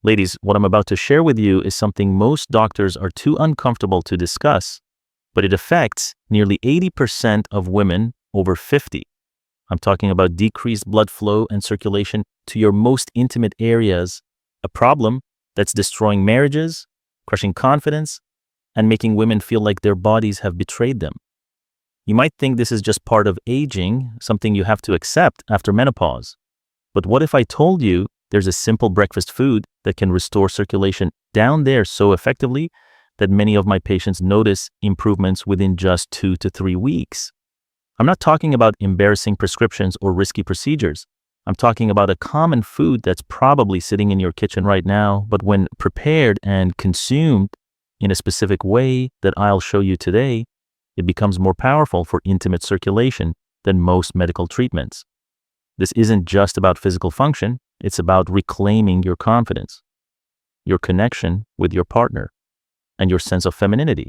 Ladies, what I'm about to share with you is something most doctors are too uncomfortable to discuss, but it affects nearly 80% of women over 50. I'm talking about decreased blood flow and circulation to your most intimate areas, a problem that's destroying marriages, crushing confidence, and making women feel like their bodies have betrayed them. You might think this is just part of aging, something you have to accept after menopause. But what if I told you there's a simple breakfast food that can restore circulation down there so effectively that many of my patients notice improvements within just 2 to 3 weeks? I'm not talking about embarrassing prescriptions or risky procedures. I'm talking about a common food that's probably sitting in your kitchen right now, but when prepared and consumed in a specific way that I'll show you today, it becomes more powerful for intimate circulation than most medical treatments. This isn't just about physical function, it's about reclaiming your confidence, your connection with your partner, and your sense of femininity.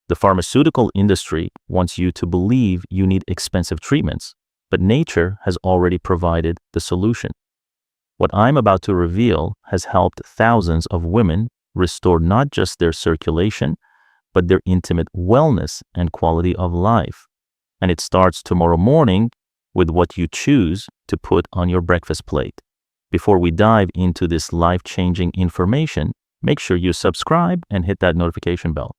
The pharmaceutical industry wants you to believe you need expensive treatments, but nature has already provided the solution. What I'm about to reveal has helped thousands of women restore not just their circulation, but their intimate wellness and quality of life. And it starts tomorrow morning with what you choose to put on your breakfast plate. Before we dive into this life-changing information, make sure you subscribe and hit that notification bell.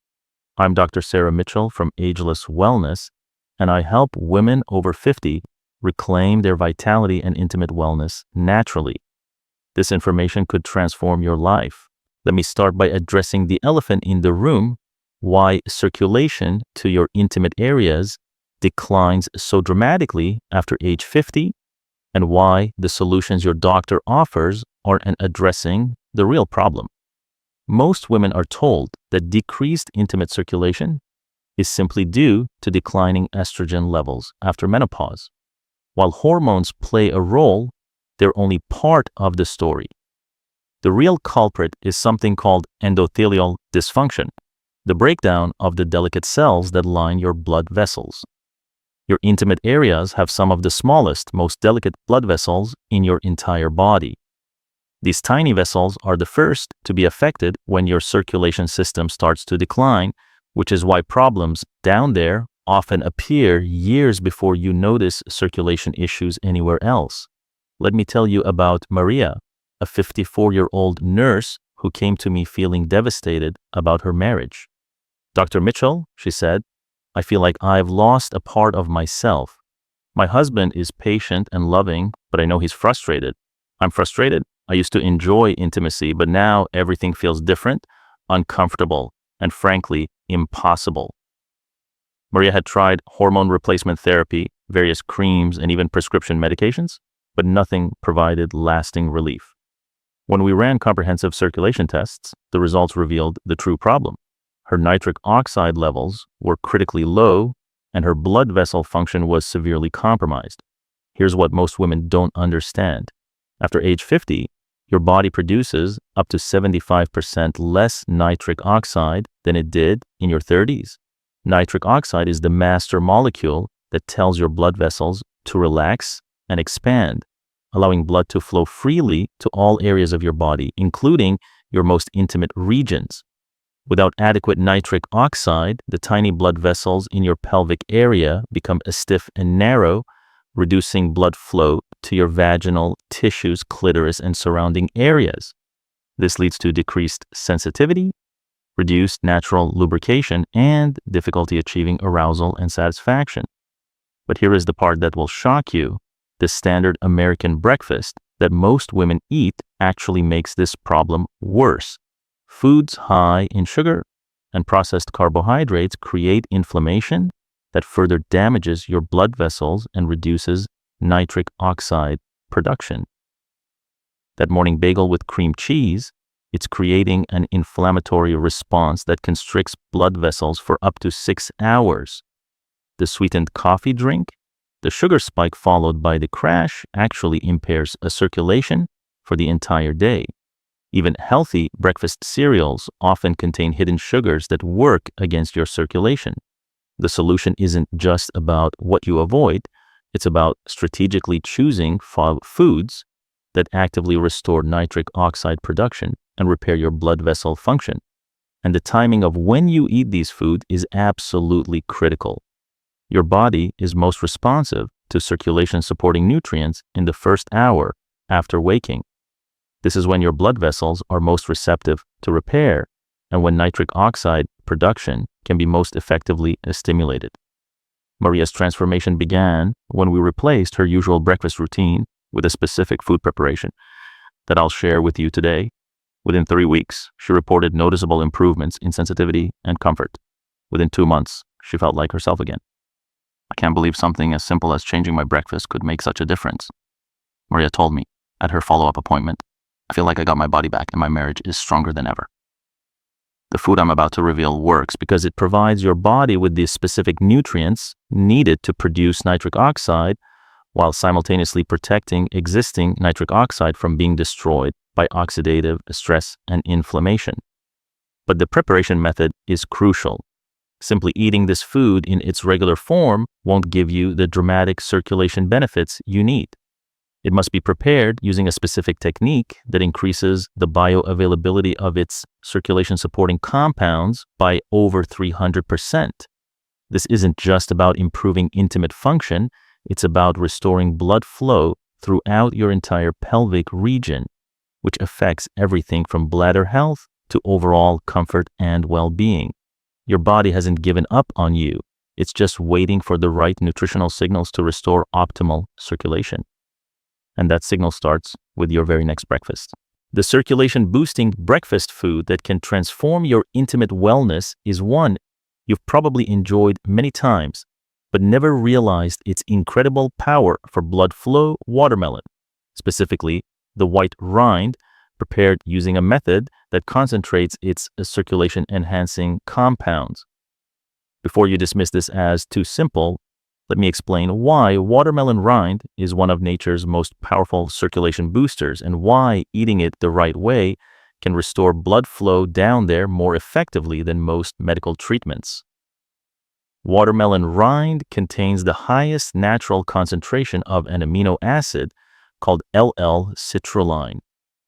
I'm Dr. Sarah Mitchell from Ageless Wellness, and I help women over 50 reclaim their vitality and intimate wellness naturally. This information could transform your life. Let me start by addressing the elephant in the room, why circulation to your intimate areas declines so dramatically after age 50, and why the solutions your doctor offers aren't addressing the real problem. Most women are told that decreased intimate circulation is simply due to declining estrogen levels after menopause. While hormones play a role, they're only part of the story. The real culprit is something called endothelial dysfunction, the breakdown of the delicate cells that line your blood vessels. Your intimate areas have some of the smallest, most delicate blood vessels in your entire body. These tiny vessels are the first to be affected when your circulation system starts to decline, which is why problems down there often appear years before you notice circulation issues anywhere else. Let me tell you about Maria, a 54-year-old nurse who came to me feeling devastated about her marriage. Dr. Mitchell, she said, I feel like I've lost a part of myself. My husband is patient and loving, but I know he's frustrated. I'm frustrated. I used to enjoy intimacy, but now everything feels different, uncomfortable, and frankly, impossible. Maria had tried hormone replacement therapy, various creams, and even prescription medications, but nothing provided lasting relief. When we ran comprehensive circulation tests, the results revealed the true problem. Her nitric oxide levels were critically low, and her blood vessel function was severely compromised. Here's what most women don't understand. After age 50, your body produces up to 75% less nitric oxide than it did in your 30s. Nitric oxide is the master molecule that tells your blood vessels to relax and expand, allowing blood to flow freely to all areas of your body, including your most intimate regions. Without adequate nitric oxide, the tiny blood vessels in your pelvic area become stiff and narrow, reducing blood flow to your vaginal tissues, clitoris, and surrounding areas. This leads to decreased sensitivity, reduced natural lubrication, and difficulty achieving arousal and satisfaction. But here is the part that will shock you. The standard American breakfast that most women eat actually makes this problem worse. Foods high in sugar and processed carbohydrates create inflammation that further damages your blood vessels and reduces nitric oxide production. That morning bagel with cream cheese, it's creating an inflammatory response that constricts blood vessels for up to 6 hours. The sweetened coffee drink, the sugar spike followed by the crash, actually impairs a circulation for the entire day. Even healthy breakfast cereals often contain hidden sugars that work against your circulation. The solution isn't just about what you avoid, it's about strategically choosing foods that actively restore nitric oxide production and repair your blood vessel function. And the timing of when you eat these foods is absolutely critical. Your body is most responsive to circulation-supporting nutrients in the first hour after waking. This is when your blood vessels are most receptive to repair and when nitric oxide production can be most effectively stimulated. Maria's transformation began when we replaced her usual breakfast routine with a specific food preparation that I'll share with you today. Within 3 weeks, she reported noticeable improvements in sensitivity and comfort. Within 2 months, she felt like herself again. I can't believe something as simple as changing my breakfast could make such a difference, Maria told me at her follow-up appointment. I feel like I got my body back and my marriage is stronger than ever. The food I'm about to reveal works because it provides your body with the specific nutrients needed to produce nitric oxide while simultaneously protecting existing nitric oxide from being destroyed by oxidative stress and inflammation. But the preparation method is crucial. Simply eating this food in its regular form won't give you the dramatic circulation benefits you need. It must be prepared using a specific technique that increases the bioavailability of its circulation-supporting compounds by over 300%. This isn't just about improving intimate function, it's about restoring blood flow throughout your entire pelvic region, which affects everything from bladder health to overall comfort and well-being. Your body hasn't given up on you. It's just waiting for the right nutritional signals to restore optimal circulation. And that signal starts with your very next breakfast. The circulation-boosting breakfast food that can transform your intimate wellness is one you've probably enjoyed many times, but never realized its incredible power for blood flow: watermelon. Specifically, the white rind, prepared using a method that concentrates its circulation-enhancing compounds. Before you dismiss this as too simple, let me explain why watermelon rind is one of nature's most powerful circulation boosters and why eating it the right way can restore blood flow down there more effectively than most medical treatments. Watermelon rind contains the highest natural concentration of an amino acid called L-citrulline.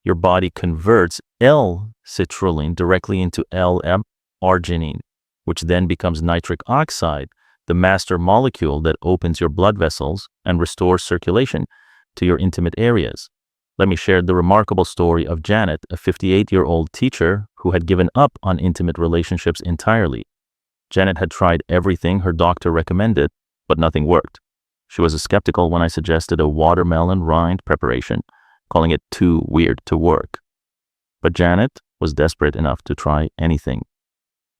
Your body converts L-citrulline directly into L-arginine, which then becomes nitric oxide, the master molecule that opens your blood vessels and restores circulation to your intimate areas. Let me share the remarkable story of Janet, a 58-year-old teacher who had given up on intimate relationships entirely. Janet had tried everything her doctor recommended, but nothing worked. She was skeptical when I suggested a watermelon rind preparation, calling it too weird to work. But Janet was desperate enough to try anything.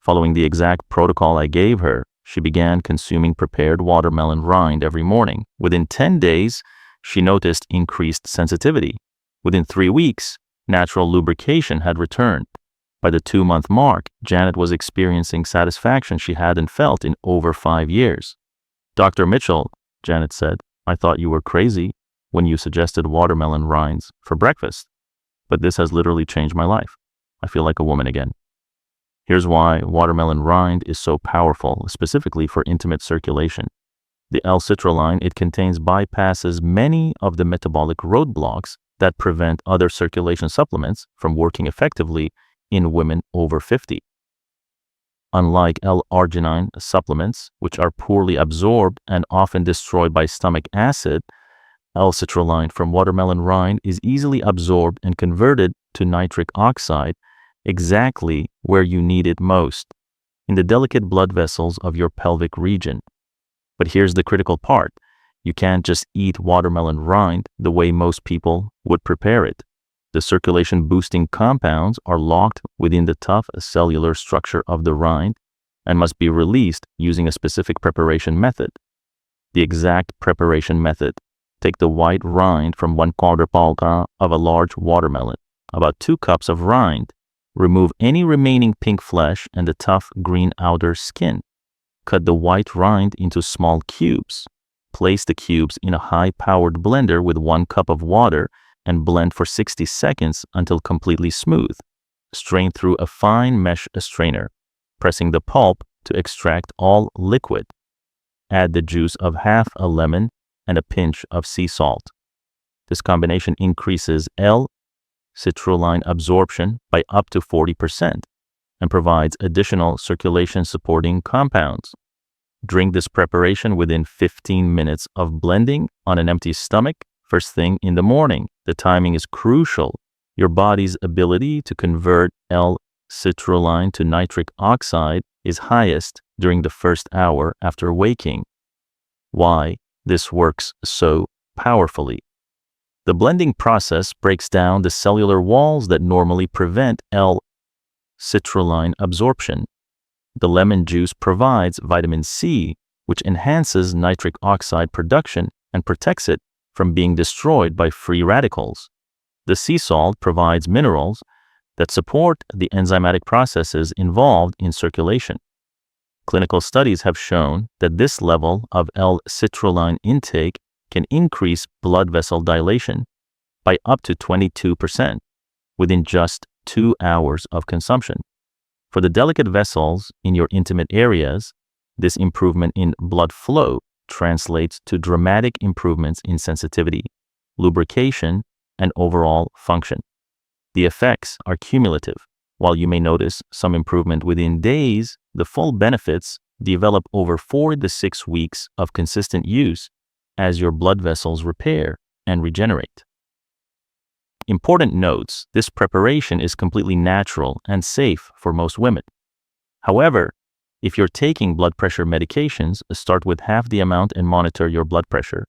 Following the exact protocol I gave her, she began consuming prepared watermelon rind every morning. Within 10 days, she noticed increased sensitivity. Within 3 weeks, natural lubrication had returned. By the 2-month mark, Janet was experiencing satisfaction she hadn't felt in over 5 years. "Dr. Mitchell," Janet said, "I thought you were crazy when you suggested watermelon rinds for breakfast, but this has literally changed my life. I feel like a woman again." Here's why watermelon rind is so powerful, specifically for intimate circulation. The L-citrulline it contains bypasses many of the metabolic roadblocks that prevent other circulation supplements from working effectively in women over 50. Unlike L-arginine supplements, which are poorly absorbed and often destroyed by stomach acid, L-citrulline from watermelon rind is easily absorbed and converted to nitric oxide exactly where you need it most, in the delicate blood vessels of your pelvic region. But here's the critical part. You can't just eat watermelon rind the way most people would prepare it. The circulation-boosting compounds are locked within the tough cellular structure of the rind and must be released using a specific preparation method. The exact preparation method: take the white rind from 1/4 palca of a large watermelon, about 2 cups of rind. Remove any remaining pink flesh and the tough green outer skin. Cut the white rind into small cubes. Place the cubes in a high-powered blender with 1 cup of water and blend for 60 seconds until completely smooth. Strain through a fine mesh strainer, pressing the pulp to extract all liquid. Add the juice of half a lemon and a pinch of sea salt. This combination increases L-citrulline absorption by up to 40% and provides additional circulation-supporting compounds. Drink this preparation within 15 minutes of blending on an empty stomach first thing in the morning. The timing is crucial. Your body's ability to convert L-citrulline to nitric oxide is highest during the first hour after waking. Why this works so powerfully. The blending process breaks down the cellular walls that normally prevent L-citrulline absorption. The lemon juice provides vitamin C, which enhances nitric oxide production and protects it from being destroyed by free radicals. The sea salt provides minerals that support the enzymatic processes involved in circulation. Clinical studies have shown that this level of L-citrulline intake can increase blood vessel dilation by up to 22% within just 2 hours of consumption. For the delicate vessels in your intimate areas, this improvement in blood flow translates to dramatic improvements in sensitivity, lubrication, and overall function. The effects are cumulative. While you may notice some improvement within days, the full benefits develop over 4 to 6 weeks of consistent use as your blood vessels repair and regenerate. Important notes: this preparation is completely natural and safe for most women. However, if you're taking blood pressure medications, start with half the amount and monitor your blood pressure,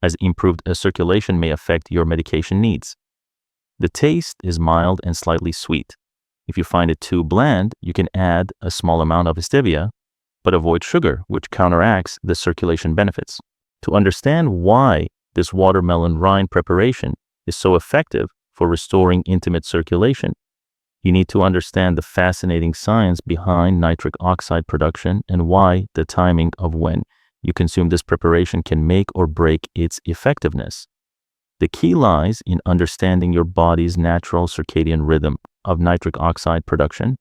as improved circulation may affect your medication needs. The taste is mild and slightly sweet. If you find it too bland, you can add a small amount of stevia, but avoid sugar, which counteracts the circulation benefits. To understand why this watermelon rind preparation is so effective for restoring intimate circulation, you need to understand the fascinating science behind nitric oxide production and why the timing of when you consume this preparation can make or break its effectiveness. The key lies in understanding your body's natural circadian rhythm of nitric oxide production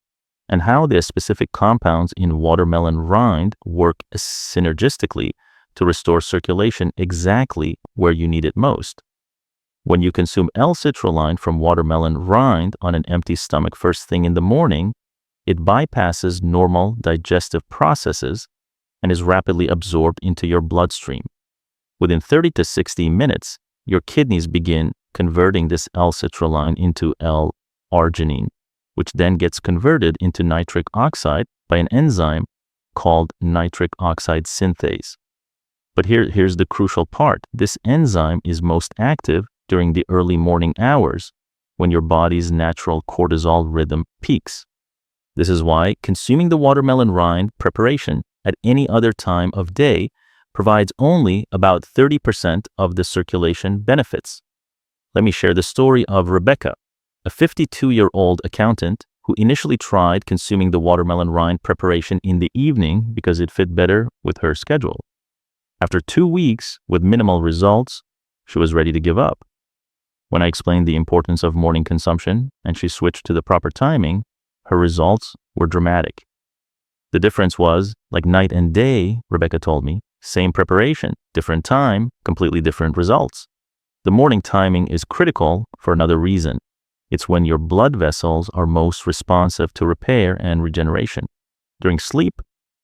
and how the specific compounds in watermelon rind work synergistically to restore circulation exactly where you need it most. When you consume L-citrulline from watermelon rind on an empty stomach first thing in the morning, it bypasses normal digestive processes and is rapidly absorbed into your bloodstream. Within 30 to 60 minutes, your kidneys begin converting this L-citrulline into L-arginine, which then gets converted into nitric oxide by an enzyme called nitric oxide synthase. But here's the crucial part. This enzyme is most active during the early morning hours when your body's natural cortisol rhythm peaks. This is why consuming the watermelon rind preparation at any other time of day provides only about 30% of the circulation benefits. Let me share the story of Rebecca, a 52-year-old accountant who initially tried consuming the watermelon rind preparation in the evening because it fit better with her schedule. After 2 weeks with minimal results, she was ready to give up. When I explained the importance of morning consumption and she switched to the proper timing, her results were dramatic. The difference was like night and day, Rebecca told me. Same preparation, different time, completely different results. The morning timing is critical for another reason. It's when your blood vessels are most responsive to repair and regeneration. During sleep,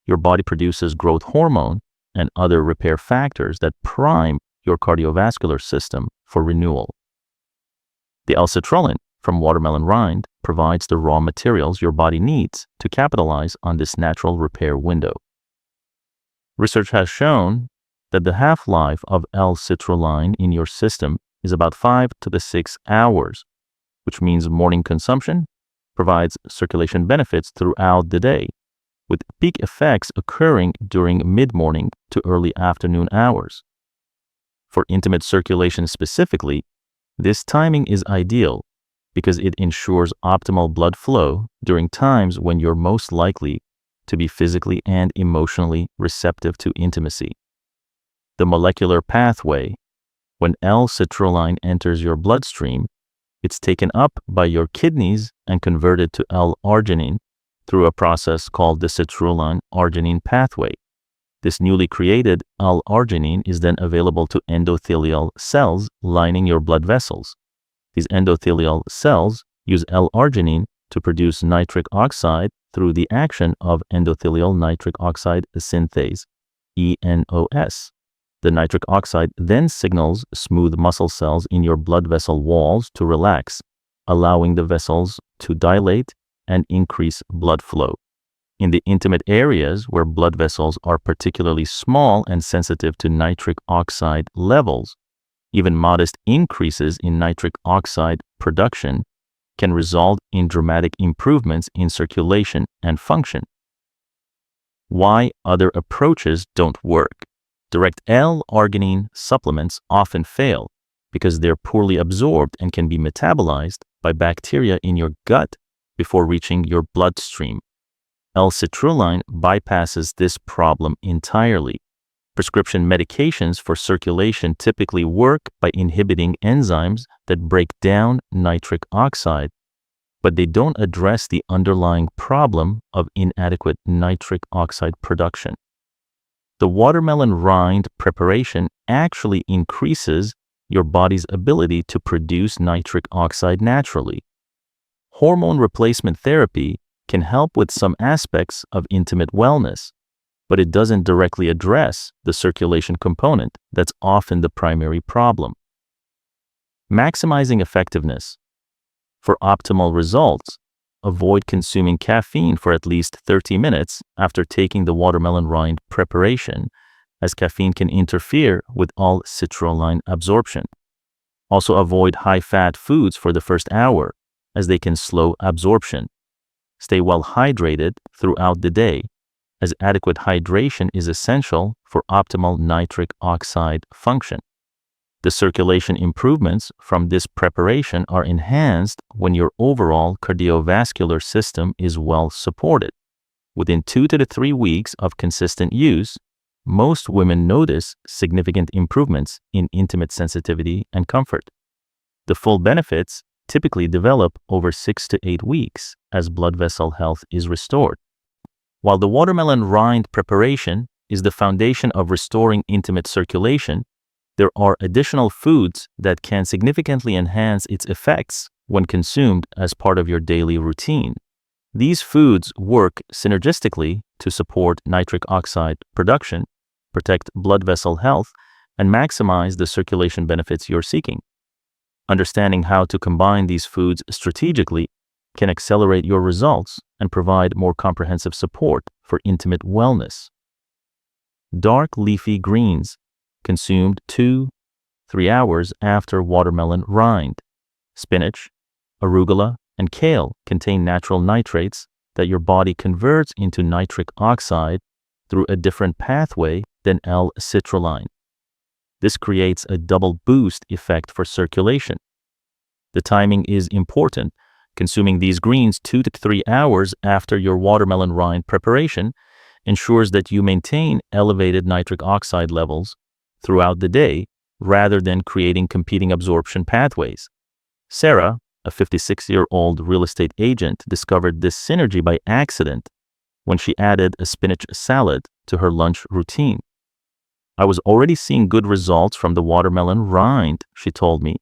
your body produces growth hormone and other repair factors that prime your cardiovascular system for renewal. The L-citrulline from watermelon rind provides the raw materials your body needs to capitalize on this natural repair window. Research has shown that the half-life of L-citrulline in your system is about 5 to 6 hours, which means morning consumption provides circulation benefits throughout the day, with peak effects occurring during mid-morning to early afternoon hours. For intimate circulation specifically, this timing is ideal because it ensures optimal blood flow during times when you're most likely to be physically and emotionally receptive to intimacy. The molecular pathway: when L-citrulline enters your bloodstream, it's taken up by your kidneys and converted to L-arginine through a process called the citrulline-arginine pathway. This newly created L-arginine is then available to endothelial cells lining your blood vessels. These endothelial cells use L-arginine to produce nitric oxide through the action of endothelial nitric oxide synthase, ENOS. The nitric oxide then signals smooth muscle cells in your blood vessel walls to relax, allowing the vessels to dilate and increase blood flow. In the intimate areas where blood vessels are particularly small and sensitive to nitric oxide levels, even modest increases in nitric oxide production can result in dramatic improvements in circulation and function. Why other approaches don't work? Direct L-arginine supplements often fail because they're poorly absorbed and can be metabolized by bacteria in your gut before reaching your bloodstream. L-citrulline bypasses this problem entirely. Prescription medications for circulation typically work by inhibiting enzymes that break down nitric oxide, but they don't address the underlying problem of inadequate nitric oxide production. The watermelon rind preparation actually increases your body's ability to produce nitric oxide naturally. Hormone replacement therapy can help with some aspects of intimate wellness, but it doesn't directly address the circulation component that's often the primary problem. Maximizing effectiveness. For optimal results, avoid consuming caffeine for at least 30 minutes after taking the watermelon rind preparation, as caffeine can interfere with L-citrulline absorption. Also avoid high-fat foods for the first hour, as they can slow absorption. Stay well hydrated throughout the day, as adequate hydration is essential for optimal nitric oxide function. The circulation improvements from this preparation are enhanced when your overall cardiovascular system is well supported. Within 2 to 3 weeks of consistent use, most women notice significant improvements in intimate sensitivity and comfort. The full benefits typically develop over 6 to 8 weeks as blood vessel health is restored. While the watermelon rind preparation is the foundation of restoring intimate circulation, there are additional foods that can significantly enhance its effects when consumed as part of your daily routine. These foods work synergistically to support nitric oxide production, protect blood vessel health, and maximize the circulation benefits you're seeking. Understanding how to combine these foods strategically can accelerate your results and provide more comprehensive support for intimate wellness. Dark leafy greens consumed 2-3 hours after watermelon rind. Spinach, arugula, and kale contain natural nitrates that your body converts into nitric oxide through a different pathway than L-citrulline. This creates a double boost effect for circulation. The timing is important. Consuming these greens 2 to 3 hours after your watermelon rind preparation ensures that you maintain elevated nitric oxide levels throughout the day rather than creating competing absorption pathways. Sarah, a 56-year-old real estate agent, discovered this synergy by accident when she added a spinach salad to her lunch routine. I was already seeing good results from the watermelon rind, she told me,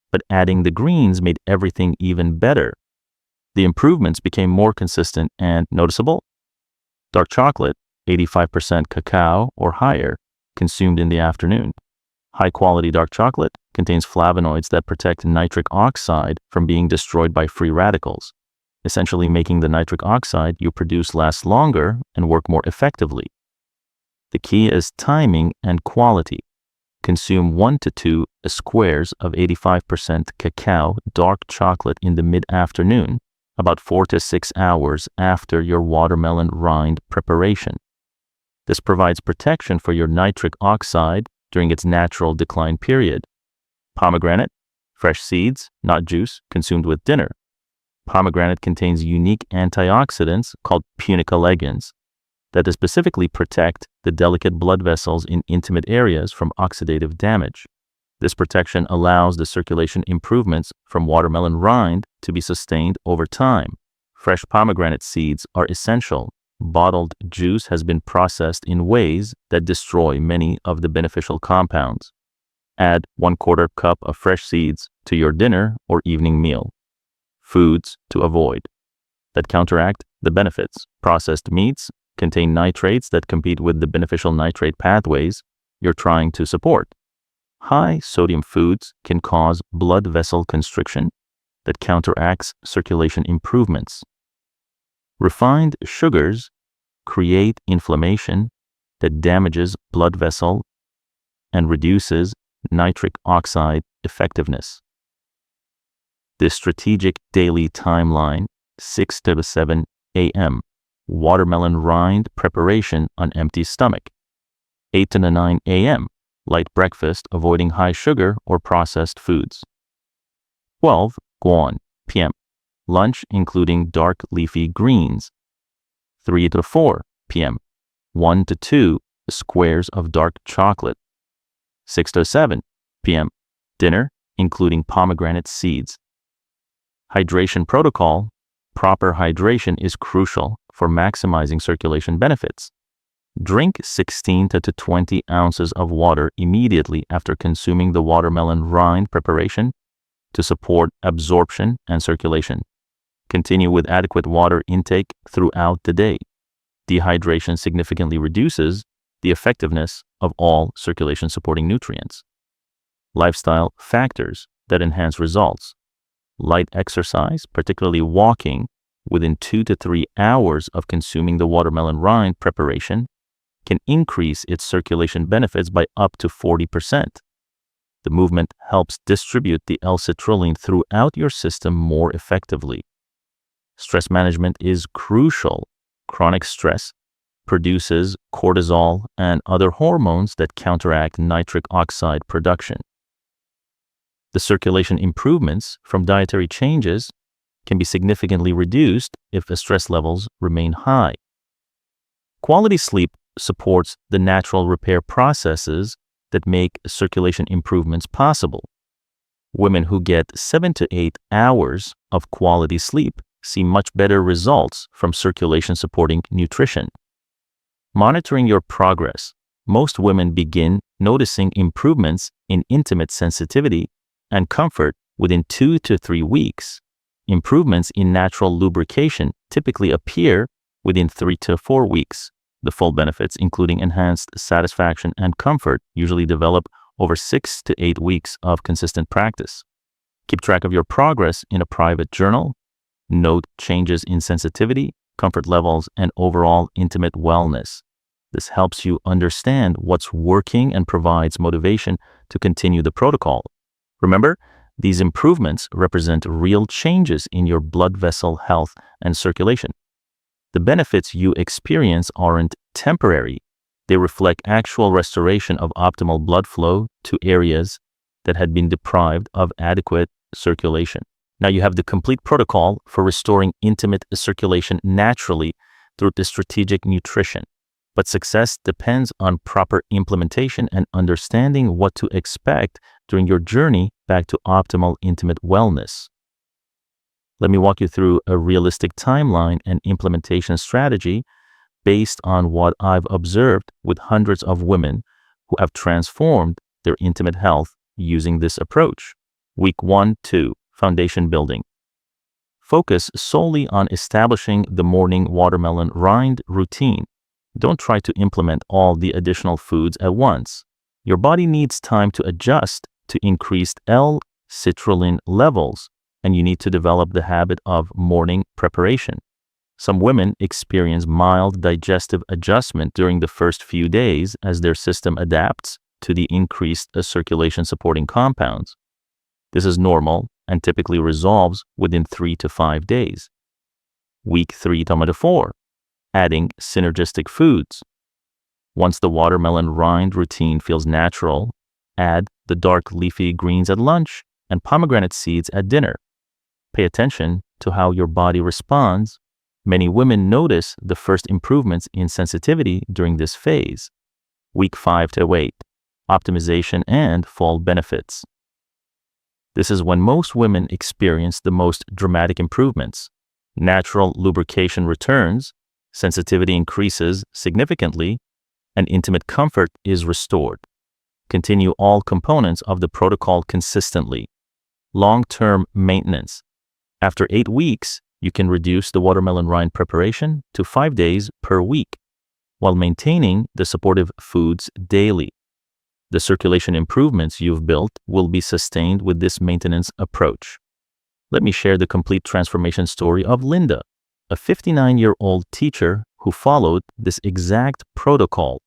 but adding the greens made everything even better. The improvements became more consistent and noticeable. Dark chocolate, 85% cacao or higher, consumed in the afternoon. High-quality dark chocolate contains flavonoids that protect nitric oxide from being destroyed by free radicals, essentially making the nitric oxide you produce last longer and work more effectively. The key is timing and quality. Consume 1 to 2 squares of 85% cacao dark chocolate in the mid-afternoon, about 4 to 6 hours after your watermelon rind preparation. This provides protection for your nitric oxide during its natural decline period. Pomegranate, fresh seeds, not juice, consumed with dinner. Pomegranate contains unique antioxidants called punicalagins that specifically protect the delicate blood vessels in intimate areas from oxidative damage. This protection allows the circulation improvements from watermelon rind to be sustained over time. Fresh pomegranate seeds are essential, bottled juice has been processed in ways that destroy many of the beneficial compounds. Add 1/4 cup of fresh seeds to your dinner or evening meal. Foods to avoid that counteract the benefits. Processed meats contain nitrates that compete with the beneficial nitrate pathways you're trying to support. High sodium foods can cause blood vessel constriction that counteracts circulation improvements. Refined sugars create inflammation that damages blood vessel and reduces nitric oxide effectiveness. The strategic daily timeline, 6 to 7 a.m. Watermelon rind preparation on empty stomach. 8 to 9 a.m. Light breakfast, avoiding high sugar or processed foods. 12 p.m. Lunch, including dark leafy greens. 3 to 4 p.m. 1 to 2 squares of dark chocolate. 6 to 7 p.m. Dinner, including pomegranate seeds. Hydration protocol. Proper hydration is crucial for maximizing circulation benefits. Drink 16 to 20 ounces of water immediately after consuming the watermelon rind preparation to support absorption and circulation. Continue with adequate water intake throughout the day. Dehydration significantly reduces the effectiveness of all circulation-supporting nutrients. Lifestyle factors that enhance results. Light exercise, particularly walking, within 2 to 3 hours of consuming the watermelon rind preparation can increase its circulation benefits by up to 40%. The movement helps distribute the L-citrulline throughout your system more effectively. Stress management is crucial. Chronic stress produces cortisol and other hormones that counteract nitric oxide production. The circulation improvements from dietary changes can be significantly reduced if the stress levels remain high. Quality sleep supports the natural repair processes that make circulation improvements possible. Women who get 7 to 8 hours of quality sleep see much better results from circulation-supporting nutrition. Monitoring your progress. Most women begin noticing improvements in intimate sensitivity and comfort within 2 to 3 weeks. Improvements in natural lubrication typically appear within 3 to 4 weeks. The full benefits, including enhanced satisfaction and comfort, usually develop over 6 to 8 weeks of consistent practice. Keep track of your progress in a private journal. Note changes in sensitivity, comfort levels, and overall intimate wellness. This helps you understand what's working and provides motivation to continue the protocol. Remember, these improvements represent real changes in your blood vessel health and circulation. The benefits you experience aren't temporary. They reflect actual restoration of optimal blood flow to areas that had been deprived of adequate circulation. Now you have the complete protocol for restoring intimate circulation naturally through the strategic nutrition. But success depends on proper implementation and understanding what to expect during your journey back to optimal intimate wellness. Let me walk you through a realistic timeline and implementation strategy based on what I've observed with hundreds of women who have transformed their intimate health using this approach. Week 1-2, foundation building. Focus solely on establishing the morning watermelon rind routine. Don't try to implement all the additional foods at once. Your body needs time to adjust to increased L-citrulline levels, and you need to develop the habit of morning preparation. Some women experience mild digestive adjustment during the first few days as their system adapts to the increased circulation-supporting compounds. This is normal and typically resolves within 3 to 5 days. Week 3-4, adding synergistic foods. Once the watermelon rind routine feels natural, add the dark leafy greens at lunch and pomegranate seeds at dinner. Pay attention to how your body responds. Many women notice the first improvements in sensitivity during this phase. Week 5-8, optimization and fall benefits. This is when most women experience the most dramatic improvements. Natural lubrication returns, sensitivity increases significantly, and intimate comfort is restored. Continue all components of the protocol consistently. Long-term maintenance. After 8 weeks, you can reduce the watermelon rind preparation to 5 days per week, while maintaining the supportive foods daily. The circulation improvements you've built will be sustained with this maintenance approach. Let me share the complete transformation story of Linda, a 59-year-old teacher who followed this exact protocol.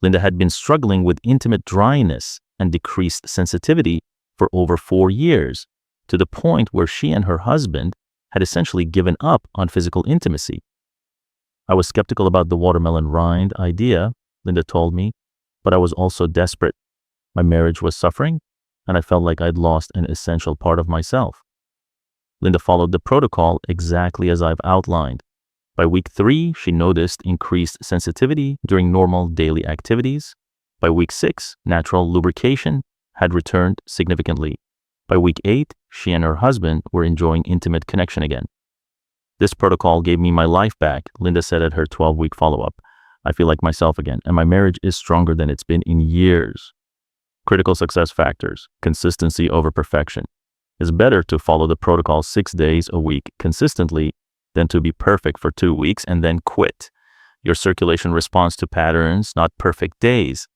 Linda had been struggling with intimate dryness and decreased sensitivity for over 4 years, to the point where she and her husband had essentially given up on physical intimacy. I was skeptical about the watermelon rind idea, Linda told me, but I was also desperate. My marriage was suffering, and I felt like I'd lost an essential part of myself. Linda followed the protocol exactly as I've outlined. By week 3, she noticed increased sensitivity during normal daily activities. By week 6, natural lubrication had returned significantly. By week 8, she and her husband were enjoying intimate connection again. This protocol gave me my life back, Linda said at her 12-week follow-up. I feel like myself again, and my marriage is stronger than it's been in years. Critical success factors: consistency over perfection. It's better to follow the protocol 6 days a week consistently than to be perfect for 2 weeks and then quit. Your circulation responds to patterns, not perfect days.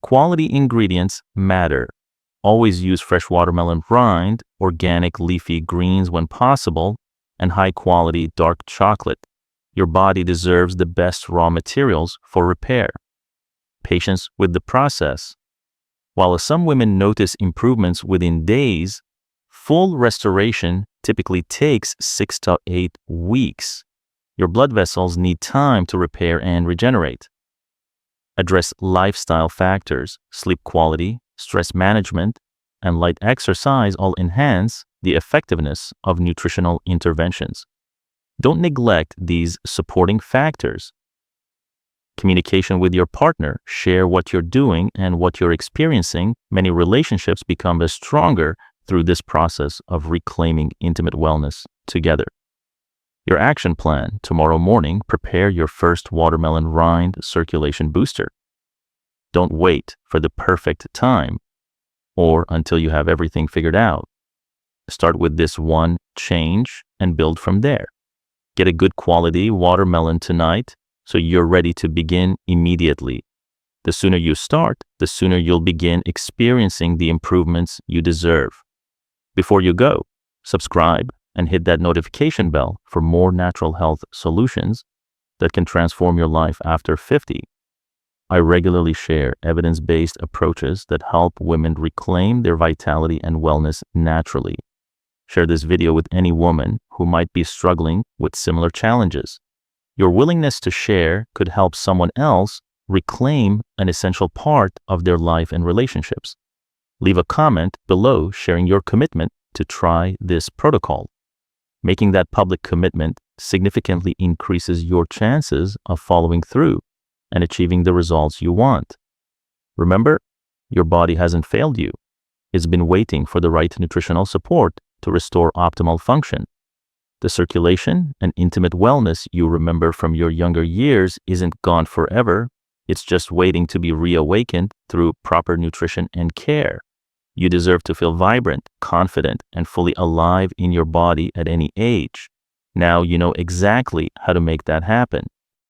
Quality ingredients matter. Always use fresh watermelon rind, organic leafy greens when possible, and high-quality dark chocolate. Your body deserves the best raw materials for repair. Patience with the process. While some women notice improvements within days, full restoration typically takes 6 to 8 weeks. Your blood vessels need time to repair and regenerate. Address lifestyle factors. Sleep quality, stress management, and light exercise all enhance the effectiveness of nutritional interventions. Don't neglect these supporting factors. Communication with your partner. Share what you're doing and what you're experiencing. Many relationships become stronger through this process of reclaiming intimate wellness together. Your action plan. Tomorrow morning, prepare your first watermelon rind circulation booster. Don't wait for the perfect time or until you have everything figured out. Start with this one change and build from there. Get a good quality watermelon tonight so you're ready to begin immediately. The sooner you start, the sooner you'll begin experiencing the improvements you deserve. Before you go, subscribe and hit that notification bell for more natural health solutions that can transform your life after 50. I regularly share evidence-based approaches that help women reclaim their vitality and wellness naturally. Share this video with any woman who might be struggling with similar challenges. Your willingness to share could help someone else reclaim an essential part of their life and relationships. Leave a comment below sharing your commitment to try this protocol. Making that public commitment significantly increases your chances of following through and achieving the results you want. Remember, your body hasn't failed you. It's been waiting for the right nutritional support to restore optimal function. The circulation and intimate wellness you remember from your younger years isn't gone forever. It's just waiting to be reawakened through proper nutrition and care. You deserve to feel vibrant, confident, and fully alive in your body at any age. Now you know exactly how to make that happen.